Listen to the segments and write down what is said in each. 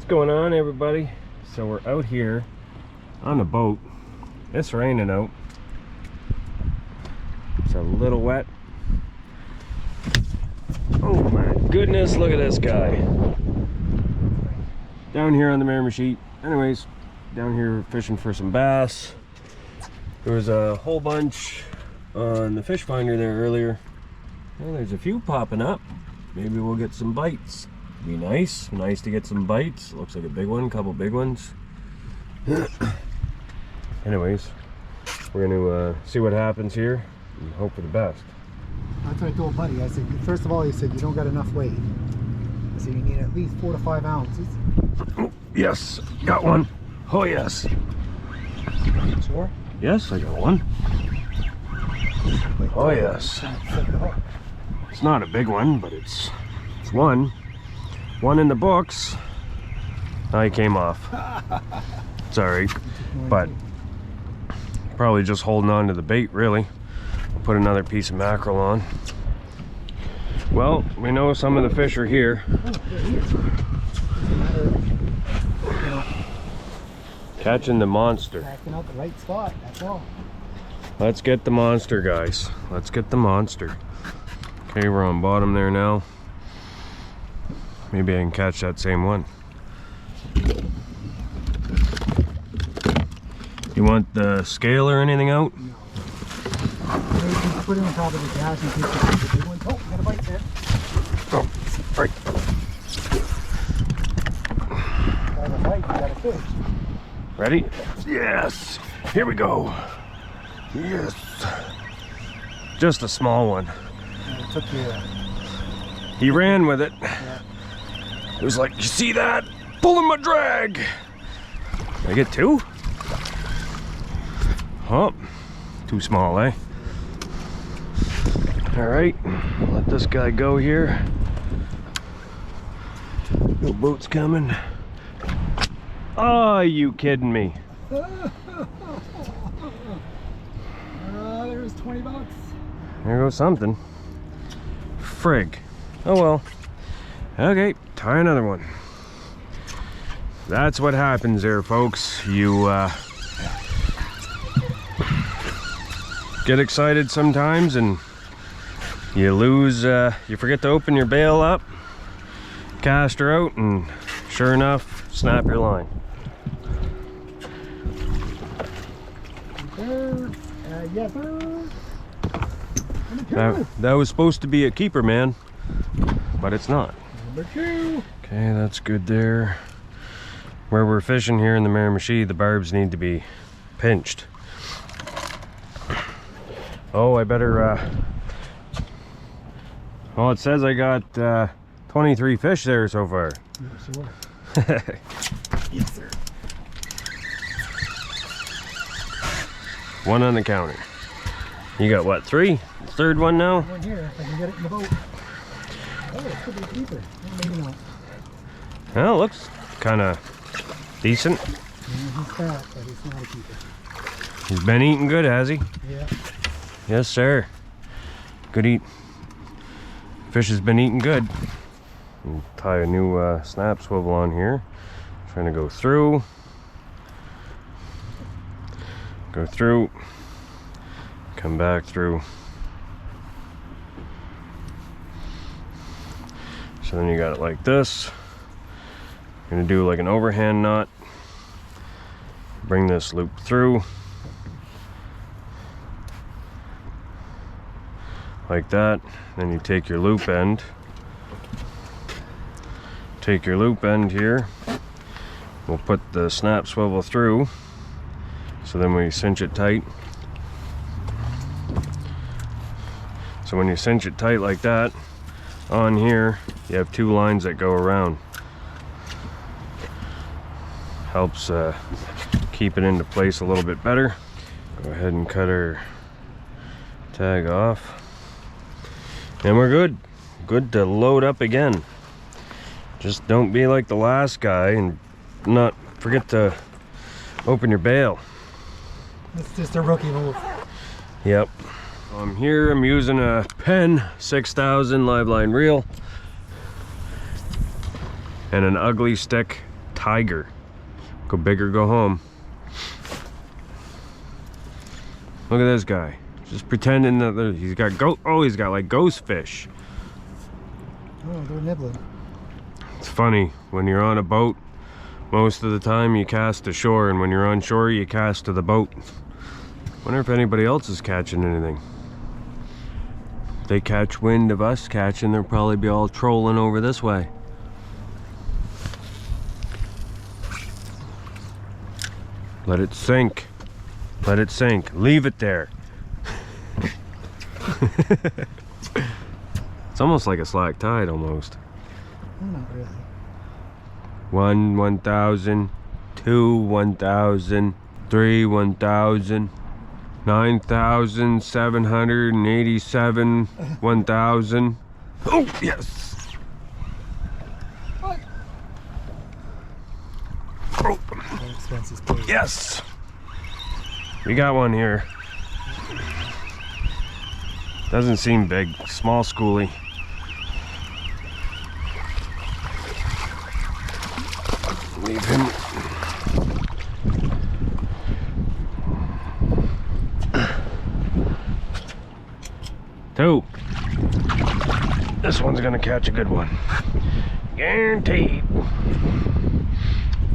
going on, everybody? So we're out here on a boat. It's raining out. It's a little wet. Oh my goodness, look at this guy. Down here on the Miramichi. Anyways, down here fishing for some bass. There was a whole bunch on the fish finder there earlier. Well, there's a few popping up. Maybe we'll get some bites. Be nice to get some bites. Looks like a big one, couple big ones. Anyways, we're gonna see what happens here and hope for the best. That's what I told Buddy. I said, first of all, he said you don't got enough weight. I said you need at least 4 to 5 ounces. Oh, yes, got one. Oh yes. Sure? Yes, I got one. Oh yes. It's not a big one, but it's one. One in the books. Now he came off. It's alright, but probably just holding on to the bait, really. I'll put another piece of mackerel on. Well, we know some of the fish are here. Catching the monster. Acting out the right spot, that's all. Let's get the monster, guys. Let's get the monster. Okay, we're on bottom there now. Maybe I can catch that same one. You want the scale or anything out? No. Maybe put it on top of the gas and keep the big one. Oh, you got a bite there. Oh, right. Got a bite, you got a fish. Ready? Yes. Here we go. Yes. Just a small one. And it took you. He ran with it. Yeah. It was like, you see that? Pulling my drag. Did I get 2? Oh, too small, eh? All right, let this guy go here. No boat's coming. Oh, you kidding me? There's 20 bucks. There goes something. Frig. Oh well. Okay, try another one. That's what happens there, folks. You get excited sometimes and you lose, you forget to open your bail up, cast her out, and sure enough, snap your line. Yes, sir. That was supposed to be a keeper, man, but it's not. Number 2. Okay, that's good there. Where we're fishing here in the Miramichi, the barbs need to be pinched. Oh, I better, well, it says I got 23 fish there so far. Sure. Yes, sir. One on the counter. You got what, 3? Third one now? One here, if I can get it in the boat. Oh, it could be a keeper. Maybe not. Well, it looks kind of decent. Yeah, he's fat, but he's not a keeper. He's been eating good, has he? Yeah. Yes, sir. Good eat. Fish has been eating good. We'll tie a new snap swivel on here. Trying to go through. Go through. Come back through. So then you got it like this. You're gonna do like an overhand knot. Bring this loop through. Like that. Then you take your loop end. Take your loop end here. We'll put the snap swivel through. So then we cinch it tight. So when you cinch it tight like that, on here, you have 2 lines that go around. Helps keep it into place a little bit better. Go ahead and cut our tag off. And we're good. Good to load up again. Just don't be like the last guy and not forget to open your bail. It's just a rookie move. Yep. Here I'm using a Penn 6000 live line reel and an ugly stick tiger. Go big or go home. Look at this guy. Just pretending that he's got he's got like ghost fish. Oh, they're nibbling. It's funny, when you're on a boat, most of the time you cast to shore, and when you're on shore, you cast to the boat. Wonder if anybody else is catching anything. If they catch wind of us catching, they'll probably be all trolling over this way. Let it sink. Let it sink. Leave it there. It's almost like a slack tide, almost. Oh, not really. 1, 1,000. 2, 1,000. 3, 1,000. 9,787. 1,000. Oh, yes. What? Oh. Expenses paid. Yes. We got one here. Doesn't seem big. Small schoolie. Leave him. Two. This one's gonna catch a good one. Guaranteed.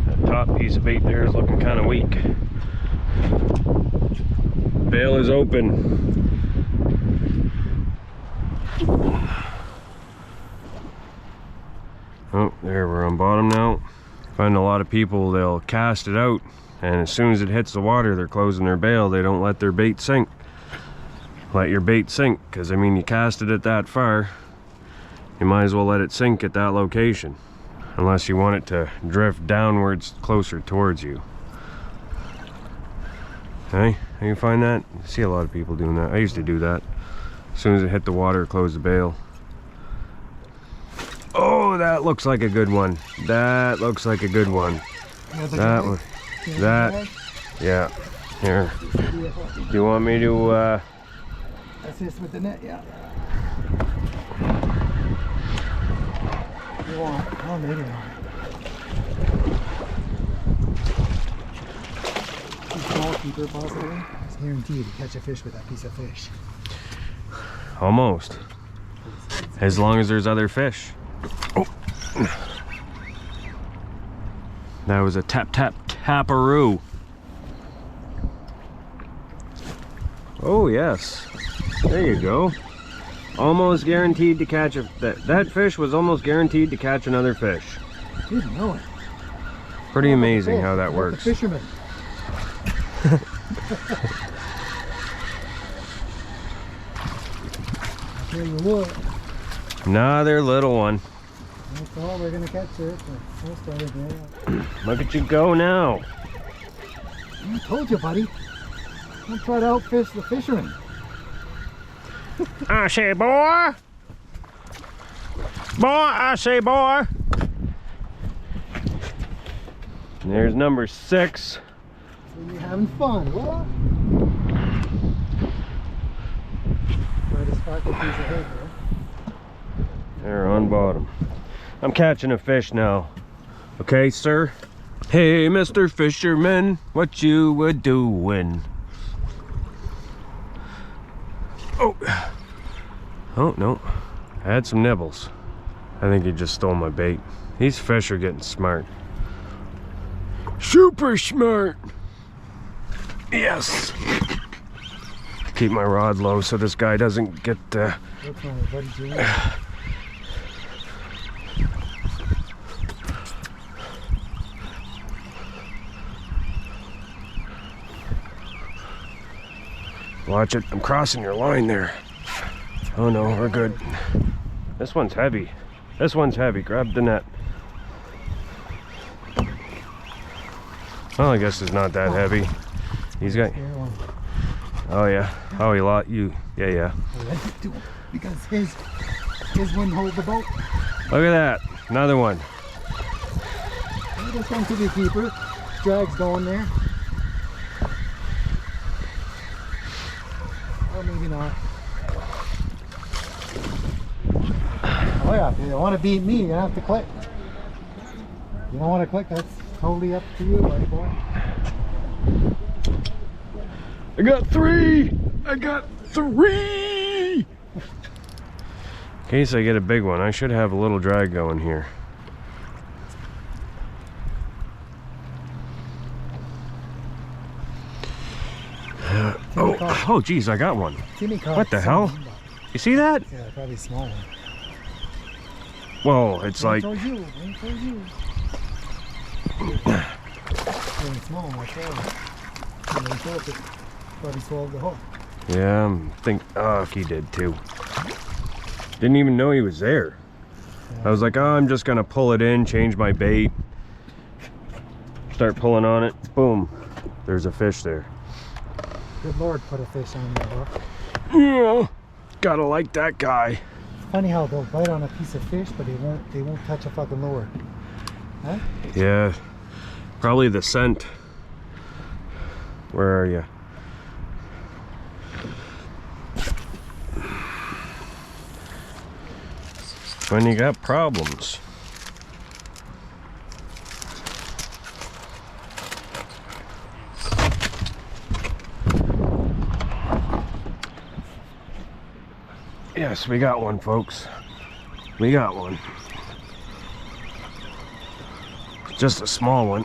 That top piece of bait there is looking kind of weak. Bail is open. Oh, there, we're on bottom now. Find a lot of people, they'll cast it out, and as soon as it hits the water, they're closing their bail. They don't let their bait sink. Let your bait sink, because I mean, you casted it that far, you might as well let it sink at that location, unless you want it to drift downwards closer towards you. Hey, how you find that? I see a lot of people doing that. I used to do that. As soon as it hit the water, close the bail. Oh, that looks like a good one. That looks like a good one. That one. That. Yeah. Here. Do you want me to Assist with the net, yeah. You want? Oh, maybe not. Small keeper, possibly. It's guaranteed to catch a fish with that piece of fish. Almost. As long as there's other fish. Oh. That was a taparoo. Oh yes. There you go. Almost guaranteed to catch that fish was almost guaranteed to catch another fish. Didn't know it. Pretty amazing how that works. The fisherman. I tell you what. Nah, they're little one. That's all we're gonna catch it. Most of it, yeah. Look at you go now. I told you, buddy. Don't try to outfish the fisherman. I say, boy. Boy, I say, boy. There's number 6. So you're having fun, what? Try to spark a piece of head there. They're on bottom. I'm catching a fish now. Okay, sir? Hey, Mr. Fisherman, what you were doing? Oh. Oh, no. I had some nibbles. I think he just stole my bait. These fish are getting smart. Super smart. Yes. Keep my rod low so this guy doesn't get What's on it, buddy? Julie? Watch it. I'm crossing your line there. Oh no, we're good. This one's heavy. This one's heavy. Grab the net. Well, I guess it's not that heavy. He's got. Oh yeah. Oh, he lot you. Yeah. Because his wouldn't hold the boat. Look at that. Another one. Well, this one could be a keeper. Drag's going there. Or maybe not. Oh yeah, if you want to beat me, you're gonna have to click. You don't want to click, that's totally up to you, buddy boy. I got 3! I got 3! In case I get a big one, I should have a little drag going here. Oh, geez, I got one. What the hell? You see that? Yeah, probably a small one. Well, it's like... Towards you. Towards you. Small one, probably swallowed the hook. Yeah, oh, he did too. Didn't even know he was there. Yeah. I was like, oh, I'm just gonna pull it in, change my bait. Start pulling on it, boom. There's a fish there. Good Lord, put a fish on the hook. Yeah, gotta like that guy. It's funny how they'll bite on a piece of fish, but they won't touch a fucking lure. Huh? Yeah, probably the scent. Where are you? When you got problems. Yes, we got one, folks. We got one. Just a small one.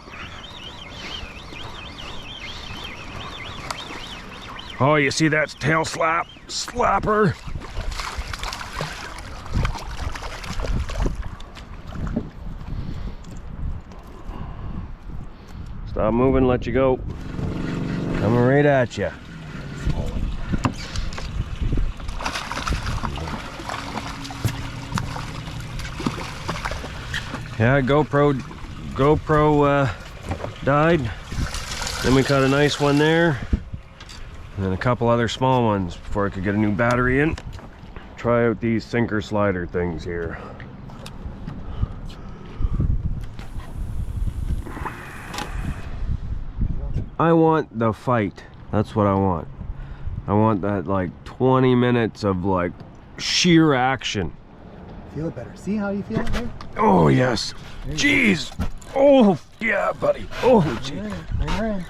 Oh, you see that tail slapper? Stop moving, let you go. Coming right at you. Yeah, GoPro died. Then we caught a nice one there. And then a couple other small ones before I could get a new battery in. Try out these sinker slider things here. I want the fight. That's what I want. I want that like 20 minutes of like sheer action. Feel it better. See how you feel it there? Oh yes. Jeez. Oh yeah, buddy. Oh geez. Bring her in.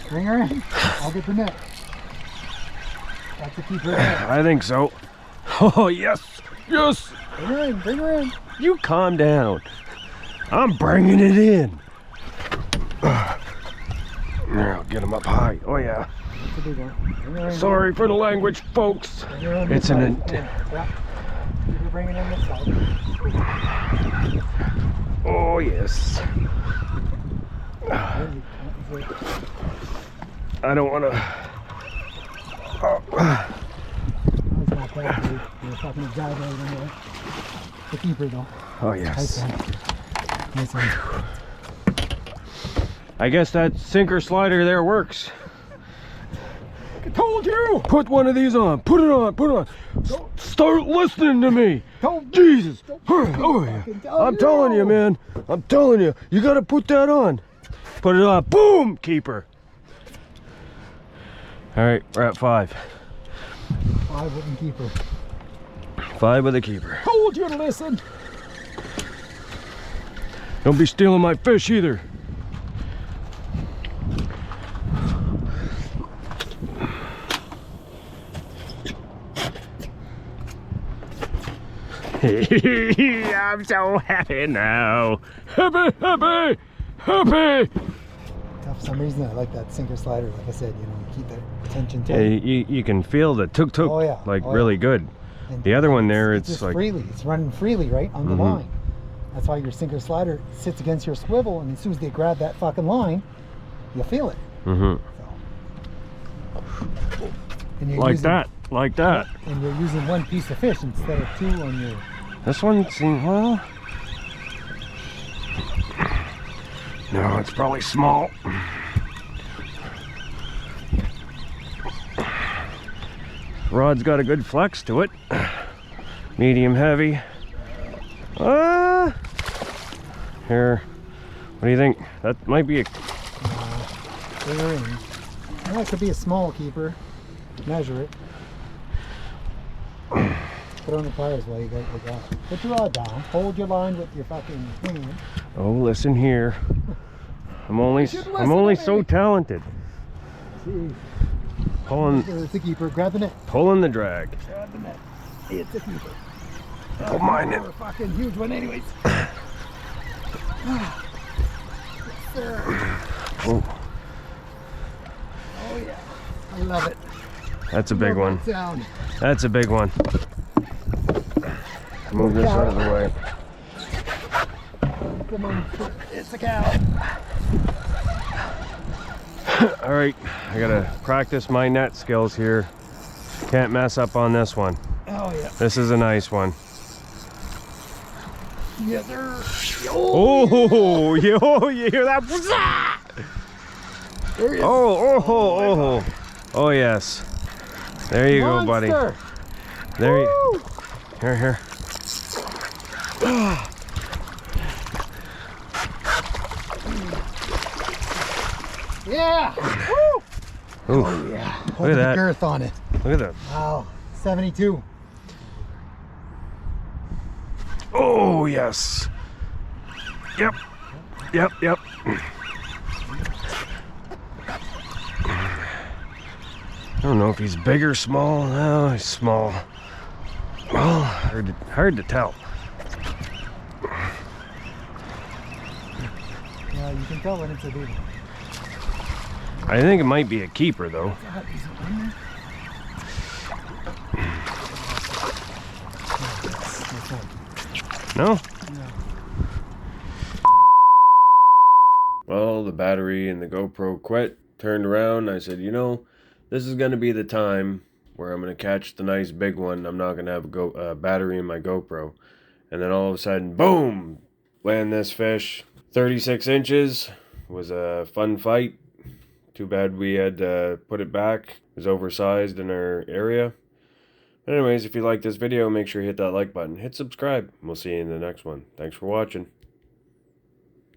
Bring her in. I'll get the net. That's the keeper. I think so. Oh yes. Yes. Bring her in. Bring her in. You calm down. I'm bringing it in. There, I'll get him up high. Oh yeah. That's a big one. Sorry for the language, folks. It's an... Yeah. You're bringing in this side. Oh yes. I don't want to... Oh. That's not bad. You're talking to Jai over there. The keeper though. Oh yes. Nice one. I guess that sinker slider there works. I told you! Put one of these on. Put it on. Put it on. Start listening to me. Jesus. Oh, yeah. I'm telling you, man. I'm telling you. You got to put that on. Put it on. Boom! Keeper. All right, we're at 5. 5 with the keeper. 5 with the keeper. Told you to listen. Don't be stealing my fish either. I'm so happy now. Happy, happy, happy. For some reason, I like that sinker slider. Like I said, you know, you keep that attention to it. You can feel the tuk tuk, really good. And the other one there, it's just freely. It's running freely, right, on the line. That's why your sinker slider sits against your swivel, and as soon as they grab that fucking line, you'll feel it. So. And like that. And you're using one piece of fish instead of 2 on your... This one seems, well... No, it's probably small. Rod's got a good flex to it. Medium heavy. Here. What do you think? That might be a... Well, it could be a small keeper. Measure it. Put on the pliers while you got. Put your rod down. Hold your line with your fucking hand. Oh, listen here. I'm only so talented. Jeez. Pulling It's a keeper. Grab the net. Pulling the drag. Grab the net. It's a keeper. Don't mind it. A fucking huge one anyways. Yes, sir. Oh, Oh yeah. I love it. that's a big one. Sound. That's a big one. Move this out of the way. Come on. It's a cow. All right, I gotta practice my net skills here. Can't mess up on this one. Oh yeah. This is a nice one. Yes, sir. Oh, you hear that? There he is. Oh, oh, yes. There you go, buddy. Monster. There you. Woo! Here. Yeah. Woo! Ooh, Oh yeah. look at that. Girth on it. Look at that. Wow. 72. Oh, yes. Yep. I don't know if he's big or small. No, he's small. Well, hard to tell. Yeah, you can tell when it's a big one. I think it might be a keeper, though. No? Well, the battery and the GoPro quit. Turned around. I said, you know, this is going to be the time where I'm going to catch the nice big one. I'm not going to have a battery in my GoPro. And then all of a sudden, boom! Land this fish. 36 inches. Was a fun fight. Too bad we had to put it back. It was oversized in our area. But anyways, if you like this video, make sure you hit that like button. Hit subscribe. We'll see you in the next one. Thanks for watching.